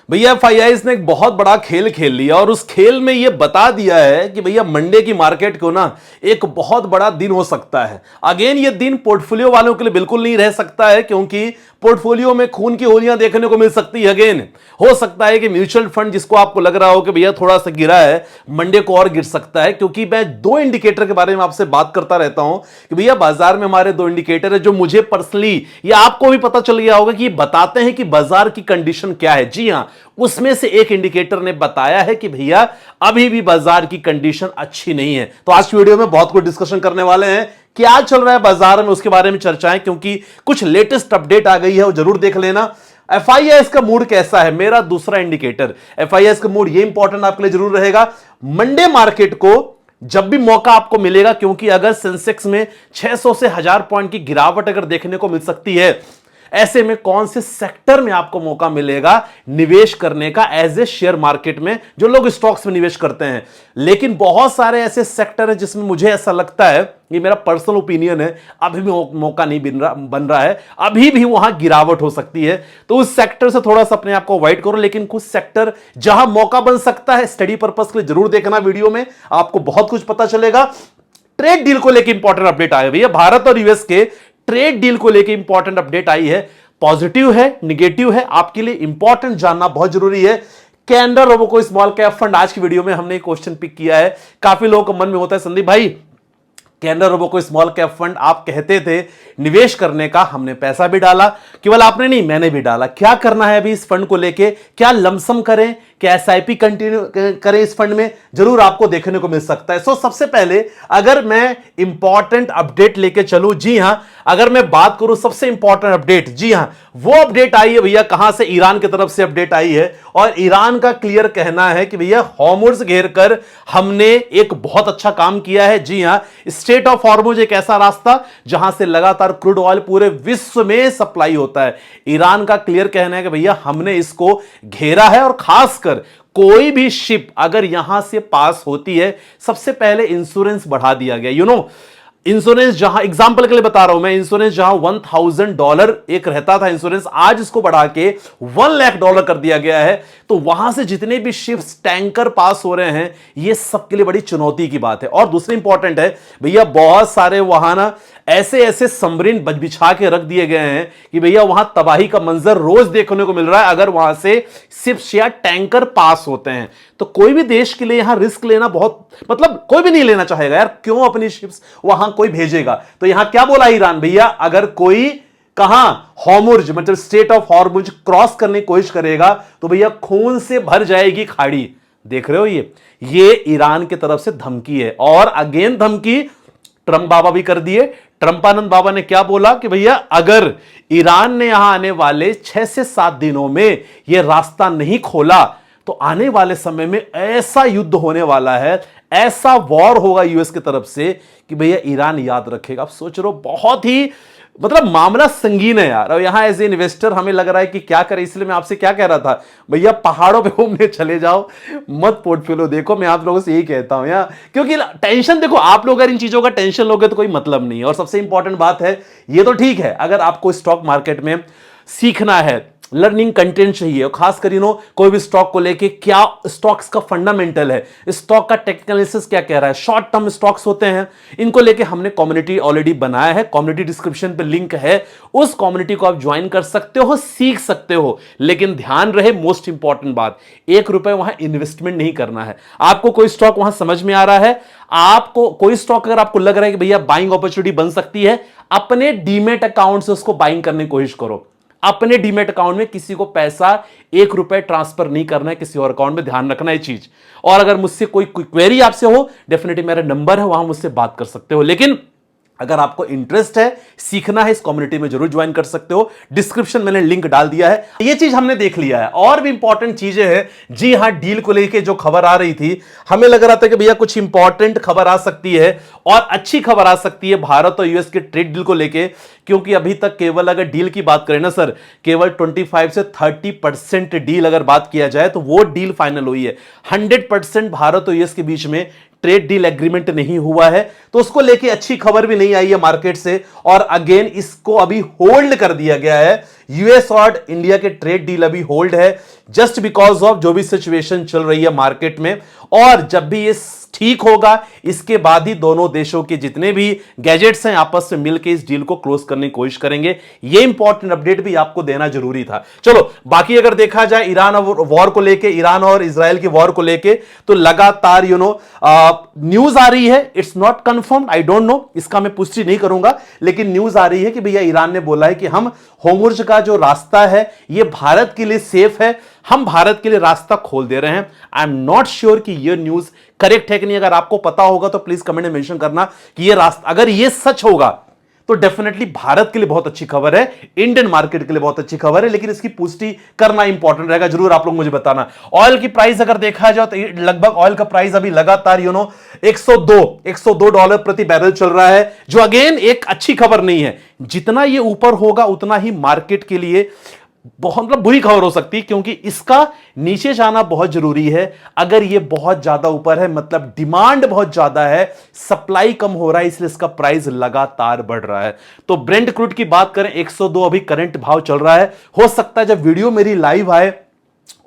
भैया एफआईआईज ने एक बहुत बड़ा खेल खेल लिया और उस खेल में यह बता दिया है कि भैया मंडे की मार्केट को ना एक बहुत बड़ा दिन हो सकता है। अगेन ये दिन पोर्टफोलियो वालों के लिए बिल्कुल नहीं रह सकता है, क्योंकि पोर्टफोलियो में खून की होलियां देखने को मिल सकती है। अगेन हो सकता है कि म्यूचुअल फंड जिसको आपको लग रहा हो कि भैया थोड़ा सा गिरा है, मंडे को और गिर सकता है, क्योंकि मैं दो इंडिकेटर के बारे में आपसे बात करता रहता हूं कि भैया बाजार में हमारे दो इंडिकेटर है जो मुझे पर्सनली या आपको भी पता चल गया होगा कि बताते हैं कि बाजार की कंडीशन क्या है। जी हां, उसमें से एक इंडिकेटर ने बताया है कि भैया अभी भी बाजार की कंडीशन अच्छी नहीं है। तो आज की वीडियो में बहुत कुछ डिस्कशन करने वाले हैं, क्या चल रहा है बाजार में उसके बारे में चर्चाएं, क्योंकि कुछ लेटेस्ट अपडेट आ गई है वो जरूर देख लेना। एफआईआईएस का मूड कैसा है, मेरा दूसरा इंडिकेटर एफआईआईएस का मूड, ये इंपॉर्टेंट आपके लिए जरूर रहेगा। मंडे मार्केट को जब भी मौका आपको मिलेगा, क्योंकि अगर सेंसेक्स में 600 से 1000 पॉइंट की गिरावट अगर देखने को मिल सकती है, ऐसे में कौन से सेक्टर में आपको मौका मिलेगा निवेश करने का एज ए शेयर मार्केट में, जो लोग स्टॉक्स में निवेश करते हैं। लेकिन बहुत सारे ऐसे सेक्टर हैं जिसमें मुझे ऐसा लगता है, ये मेरा पर्सनल ओपिनियन है, अभी भी मौका नहीं बन रहा है, अभी भी वहां गिरावट हो सकती है। तो उस सेक्टर से थोड़ा सा अपने आप को अवॉइड करो। लेकिन कुछ सेक्टर जहां मौका बन सकता है, स्टडी पर्पस के लिए जरूर देखना वीडियो में, आपको बहुत कुछ पता चलेगा। ट्रेड डील को लेकर इंपॉर्टेंट अपडेट आया भैया, भारत और यूएस के ट्रेड डील को लेकर इंपॉर्टेंट अपडेट आई है। पॉजिटिव है, निगेटिव है, आपके लिए इंपॉर्टेंट जानना बहुत जरूरी है। कैनरा रोबोको स्मॉल कैप फंड, आज की वीडियो में हमने क्वेश्चन पिक किया है। काफी लोगों के मन में होता है संदीप भाई, कैनरा रोबोको स्मॉल कैप फंड आप कहते थे निवेश करने का, हमने पैसा भी डाला, केवल आपने नहीं मैंने भी डाला, क्या करना है अभी इस फंड को लेके, क्या लमसम करें, क्या एसआईपी कंटिन्यू करें इस फंड में, जरूर आपको देखने को मिल सकता है। सो सबसे पहले अगर मैं इंपॉर्टेंट अपडेट लेके चलूं, जी हां, अगर मैं बात करूं सबसे इंपॉर्टेंट अपडेट, जी हां, वो अपडेट आई है भैया कहां से, ईरान की तरफ से अपडेट आई है। और ईरान का क्लियर कहना है कि भैया हॉर्मुज़ घेर कर हमने एक बहुत अच्छा काम किया है। जी हां, स्ट्रेट ऑफ हॉर्मुज़ एक ऐसा रास्ता जहां से लगातार क्रूड ऑयल पूरे विश्व में सप्लाई होता है। ईरान का क्लियर कहना है कि भैया हमने इसको घेरा है, और खासकर कोई भी शिप अगर यहां से पास होती है, सबसे पहले इंश्योरेंस बढ़ा दिया गया। यू नो, इंश्योरेंस जहां, एग्जांपल के लिए बता रहा हूं मैं, इंश्योरेंस जहां $1000 एक रहता था इंश्योरेंस, आज इसको बढ़ा के $1,00,000 कर दिया गया है। तो वहां से जितने भी शिप्स, टैंकर पास हो रहे हैं, ये सबके लिए बड़ी चुनौती की बात है। और दूसरी इंपॉर्टेंट है भैया, बहुत सारे वहां ना ऐसे ऐसे सबमरीन बिछा के रख दिए गए हैं कि भैया वहां तबाही का मंजर रोज देखने को मिल रहा है अगर वहां से शिप्स या टैंकर पास होते हैं। तो कोई भी देश के लिए यहां रिस्क लेना बहुत, मतलब कोई भी नहीं लेना चाहेगा यार, क्यों अपनी शिप्स वहां कोई भेजेगा। तो यहां क्या बोला ईरान, भैया अगर कोई कहां हॉर्मुज़ मतलब स्ट्रेट ऑफ हॉर्मुज़ क्रॉस करने की कोशिश करेगा तो भैया खून से भर जाएगी खाड़ी। देख रहे हो, ये ईरान की तरफ से धमकी है। और अगेन धमकी ट्रंप बाबा भी कर दिए। ट्रंपानंद बाबा ने क्या बोला कि भैया अगर ईरान ने यहां आने वाले 6 से 7 दिनों में यह रास्ता नहीं खोला तो आने वाले समय में ऐसा युद्ध होने वाला है, ऐसा वॉर होगा यूएस की तरफ से कि भैया ईरान याद रखेगा। आप सोच रहे हो, बहुत ही मतलब मामला संगीन है यार। और यहां एज ए इन्वेस्टर हमें लग रहा है कि क्या करें, इसलिए मैं आपसे क्या कह रहा था, भैया पहाड़ों पे घूमने चले जाओ, मत पोर्टफोलियो देखो। मैं आप लोगों से यही कहता हूं यार, क्योंकि टेंशन देखो, आप लोग अगर इन चीजों का टेंशन लोगे तो कोई मतलब नहीं है। और सबसे इंपॉर्टेंट बात है, ये तो ठीक है अगर आपको स्टॉक मार्केट में सीखना है, लर्निंग कंटेंट चाहिए, और खास कर कोई भी स्टॉक को लेके क्या स्टॉक्स का फंडामेंटल है, स्टॉक का टेक्निकल एनालिसिस क्या कह रहा है, शॉर्ट टर्म स्टॉक्स होते हैं, इनको लेके हमने कम्युनिटी ऑलरेडी बनाया है, कम्युनिटी डिस्क्रिप्शन पे लिंक है, उस कम्युनिटी को आप ज्वाइन कर सकते हो, सीख सकते हो। लेकिन ध्यान रहे, मोस्ट इंपॉर्टेंट बात, ₹1 वहां इन्वेस्टमेंट नहीं करना है। आपको कोई स्टॉक वहां समझ में आ रहा है, आपको कोई स्टॉक अगर आपको लग रहा है कि भैया बाइंग अपॉर्चुनिटी बन सकती है, अपने डीमेट अकाउंट से उसको बाइंग करने की कोशिश करो। अपने डीमेट अकाउंट में किसी को पैसा ₹1 ट्रांसफर नहीं करना है किसी और अकाउंट में, ध्यान रखना है चीज। और अगर मुझसे कोई क्वेरी आपसे हो, डेफिनेटली मेरा नंबर है, वहां मुझसे बात कर सकते हो। लेकिन अगर आपको इंटरेस्ट है, सीखना है, इस कम्युनिटी में जरूर ज्वाइन कर सकते हो, डिस्क्रिप्शन मैंने लिंक डाल दिया है। ये चीज हमने देख लिया है। और भी इंपॉर्टेंट चीजें हैं, जी हां, डील को लेके जो खबर आ रही थी, हमें लग रहा था कि भैया कुछ इंपॉर्टेंट खबर आ सकती है और अच्छी खबर आ सकती है भारत और यूएस के ट्रेड डील को लेके, क्योंकि अभी तक केवल अगर डील की बात करें ना सर, केवल 25 से 30% डील अगर बात किया जाए तो वो डील फाइनल हुई है। 100% भारत और यूएस के बीच में ट्रेड डील एग्रीमेंट नहीं हुआ है, तो उसको लेके अच्छी खबर भी नहीं आई है मार्केट से, और अगेन इसको अभी होल्ड कर दिया गया है। यूएस और इंडिया के ट्रेड डील अभी होल्ड है जस्ट बिकॉज ऑफ जो भी सिचुएशन चल रही है मार्केट में, और जब भी ये ठीक होगा इसके बाद ही दोनों देशों के जितने भी गैजेट्स हैं आपस में मिलकर इस डील को क्लोज करने की कोशिश करेंगे। ये इंपॉर्टेंट अपडेट भी आपको देना जरूरी था। चलो बाकी अगर देखा जाए ईरान और वॉर को लेके, ईरान और इजराइल की वॉर को लेके, तो लगातार न्यूज आ रही है, it's not confirm, I don't know, इसका मैं पुष्टि नहीं करूंगा, लेकिन न्यूज आ रही है कि भैया ईरान ने बोला है कि हम होर्मुज का जो रास्ता है ये भारत के लिए सेफ है, हम भारत के लिए रास्ता खोल दे रहे हैं। आई एम नॉट श्योर कि यह न्यूज करेक्ट है कि नहीं, अगर आपको पता होगा तो प्लीज कमेंट में मेंशन करना कि यह रास्ता, अगर यह सच होगा तो डेफिनेटली भारत के लिए बहुत अच्छी खबर है, इंडियन मार्केट के लिए बहुत अच्छी खबर है, लेकिन इसकी पुष्टि करना इंपॉर्टेंट रहेगा। जरूर आप लोग मुझे बताना। ऑयल की प्राइस अगर देखा जाए तो लगभग ऑयल का प्राइस अभी लगातार $102 प्रति बैरल चल रहा है, जो अगेन एक अच्छी खबर नहीं है। जितना ये ऊपर होगा उतना ही मार्केट के लिए बहुत बुरी खबर हो सकती है, क्योंकि इसका नीचे जाना बहुत जरूरी है। अगर ये बहुत ज्यादा ऊपर है मतलब डिमांड बहुत ज्यादा है, सप्लाई कम हो रहा है, इसलिए इसका प्राइस लगातार बढ़ रहा है। तो ब्रेंट क्रूड की बात करें 102 अभी करंट भाव चल रहा है। हो सकता है जब वीडियो मेरी लाइव आए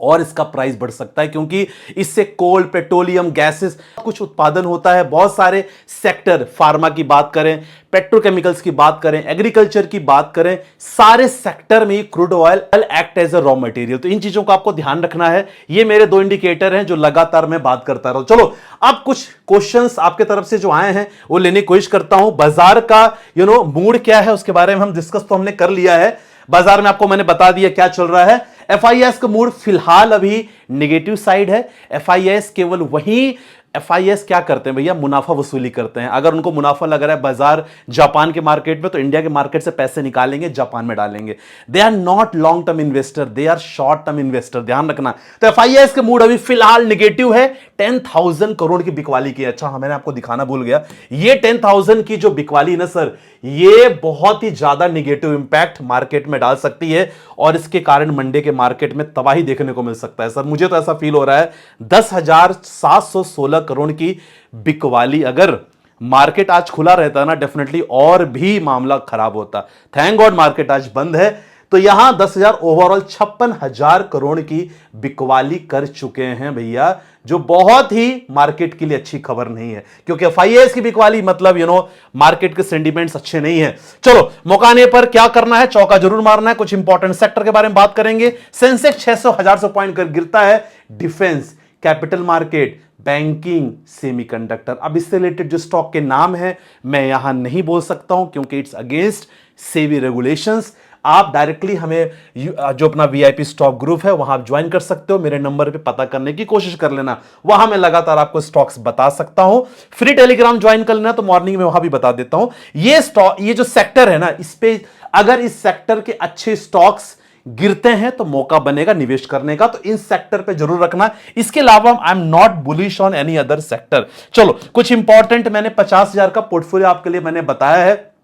और इसका प्राइस बढ़ सकता है, क्योंकि इससे कोल, पेट्रोलियम, गैसेस कुछ उत्पादन होता है। बहुत सारे सेक्टर, फार्मा की बात करें, पेट्रोकेमिकल्स की बात करें, एग्रीकल्चर की बात करें, सारे सेक्टर में crude oil act as a raw material. तो इन चीजों का आपको ध्यान रखना है। ये मेरे दो इंडिकेटर हैं जो लगातार मैं बात करता रहा हूं। चलो अब कुछ क्वेश्चंस आपके तरफ से जो आए हैं वो लेने की कोशिश करता हूं। बाजार का मूड क्या है उसके बारे में हम डिस्कस तो हमने कर लिया है। बाजार में आपको मैंने बता दिया क्या चल रहा है। एफआईएस का मूड फिलहाल अभी नेगेटिव साइड है। एफआईएस केवल वही, एफआईएस क्या करते हैं भैया, मुनाफा वसूली करते हैं। अगर उनको मुनाफा लग रहा है बाजार जापान के मार्केट में, तो इंडिया के मार्केट से पैसे निकालेंगे, जापान में डालेंगे। They are not long term investor, they are short term investor, ध्यान रखना। तो एफआईएस का मूड अभी फिलहाल नेगेटिव है। 10,000 करोड़ की बिकवाली की, अच्छा हाँ मैंने आपको दिखाना भूल गया, ये 10,000 की जो बिकवाली है ना सर, ये बहुत ही ज्यादा नेगेटिव इंपैक्ट मार्केट में डाल सकती है, और इसके कारण मंडे के मार्केट में तबाही देखने को मिल सकता है। सर मुझे तो ऐसा फील हो रहा है 10,716 करोड़ की बिकवाली अगर मार्केट आज खुला रहता ना, डेफिनेटली और भी मामला खराब होता। थैंक गॉड मार्केट आज बंद है। तो यहां 10,000 ओवरऑल 56,000 करोड़ की बिकवाली कर चुके हैं भैया, जो बहुत ही मार्केट के लिए अच्छी खबर नहीं है, क्योंकि एफआईएस की बिकवाली मतलब मार्केट के सेंटीमेंट्स अच्छे नहीं है। चलो मौकाने पर क्या करना है, चौका जरूर मारना है। कुछ इंपॉर्टेंट सेक्टर के बारे में बात करेंगे। सेंसेक्स 600 पॉइंट कर गिरता है। Defence, capital market, banking, semiconductor, अब इससे रिलेटेड जो स्टॉक के नाम है मैं यहां नहीं बोल सकता हूं, क्योंकि इट्स अगेंस्ट सेबी रेगुलेशंस। आप डायरेक्टली हमें जो अपना वीआईपी स्टॉक ग्रुप है वहां आप ज्वाइन कर सकते हो। मेरे नंबर पे पता करने की कोशिश कर लेना, वहां मैं लगातार आपको स्टॉक्स बता सकता हूं। फ्री टेलीग्राम ज्वाइन कर लेना, तो मॉर्निंग में वहां भी बता देता हूं। ये स्टॉक, ये जो सेक्टर है ना, इस पे अगर इस सेक्टर के अच्छे स्टॉक्स गिरते हैं तो मौका बनेगा निवेश करने का, तो इन सेक्टर पे जरूर रखना। इसके अलावा I am not bullish on any other sector. चलो कुछ इंपॉर्टेंट, मैंने 50,000 का पोर्टफोलियो आपके लिए मैंने बताया है।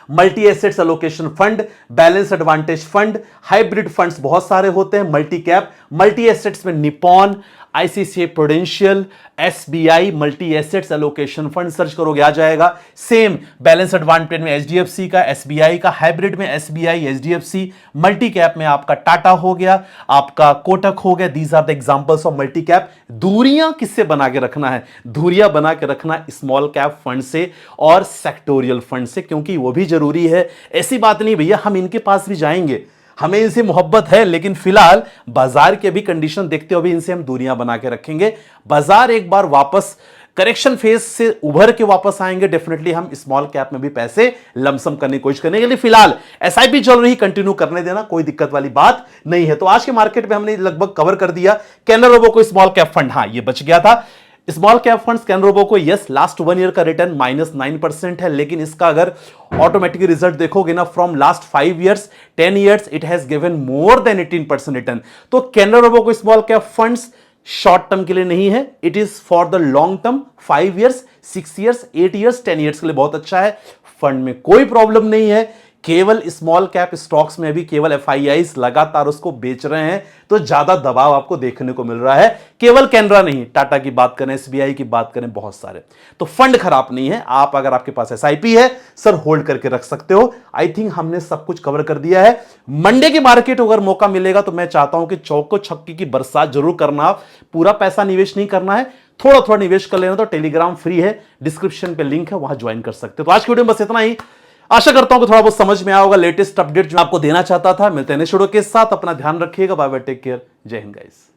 Multi assets allocation fund, balance advantage fund, hybrid funds बहुत सारे होते हैं, मल्टी कैप, मल्टी एसेट्स में Nippon, ICICI Prudential, SBI multi assets allocation fund search करोगे आ जाएगा। सेम बैलेंस एडवांटेज में एचडीएफसी का, एसबीआई का, हाइब्रिड में एसबीआई, एचडीएफसी, मल्टी कैप में आपका टाटा हो गया, आपका कोटक हो गया। These are the examples of multi cap. दूरियां किससे बना के रखना है, दूरियां बना के रखना स्मॉल कैप फंड से और सेक्टोरियल फंड से, क्योंकि वो भी जरूरी है। ऐसी बात नहीं भैया हम इनके पास भी जाएंगे, हमें इनसे मोहब्बत है, लेकिन फिलहाल बाजार की अभी कंडीशन देखते हुए इनसे हम दूरियां बना के रखेंगे। बाजार एक बार वापस करेक्शन फेज से उभर के वापस आएंगे, डेफिनेटली हम स्मॉल कैप में भी पैसे लमसम करने की कोशिश करेंगे। लेकिन फिलहाल एसआईपी चल रही, कंटिन्यू करने देना, कोई दिक्कत वाली बात नहीं है। तो आज के मार्केट में हमने लगभग कवर कर दिया। कैनरा रोबो को स्मॉल कैप फंड, हाँ ये बच गया था। Small cap funds Canara Robeco को, यस लास्ट 1 ईयर का रिटर्न -9% है, लेकिन इसका अगर ऑटोमेटिक रिजल्ट देखोगे ना, from last 5 years 10 years it has given more than 18% return. तो कैनरा रोबो को small cap funds short term के लिए नहीं है, it is for the long term, 5 years 6 years 8 years 10 years के लिए बहुत अच्छा है। फंड में कोई प्रॉब्लम नहीं है, केवल स्मॉल कैप स्टॉक्स में भी केवल एफआईआईज लगातार उसको बेच रहे हैं, तो ज्यादा दबाव आपको देखने को मिल रहा है। केवल कैनरा नहीं, टाटा की बात करें, एसबीआई की बात करें, बहुत सारे। तो फंड खराब नहीं है। आप अगर आपके पास एसआईपी है सर, होल्ड करके रख सकते हो। आई थिंक हमने सब कुछ कवर कर दिया है। मंडे की मार्केट अगर मौका मिलेगा तो मैं चाहता हूं कि चौको छक्के की बरसात जरूर करना। पूरा पैसा निवेश नहीं करना है, थोड़ा थोड़ा निवेश कर लेना। तो टेलीग्राम फ्री है, डिस्क्रिप्शन पे लिंक है, वहां ज्वाइन कर सकते हो। तो आज की वीडियो में बस इतना ही। आशा करता हूं कि थोड़ा बहुत समझ में आया होगा, लेटेस्ट अपडेट जो आपको देना चाहता था। मिलते हैं नेक्स्ट वीडियो के साथ। अपना ध्यान रखिएगा। बाय बाय, टेक केयर, जय हिंद गाइस।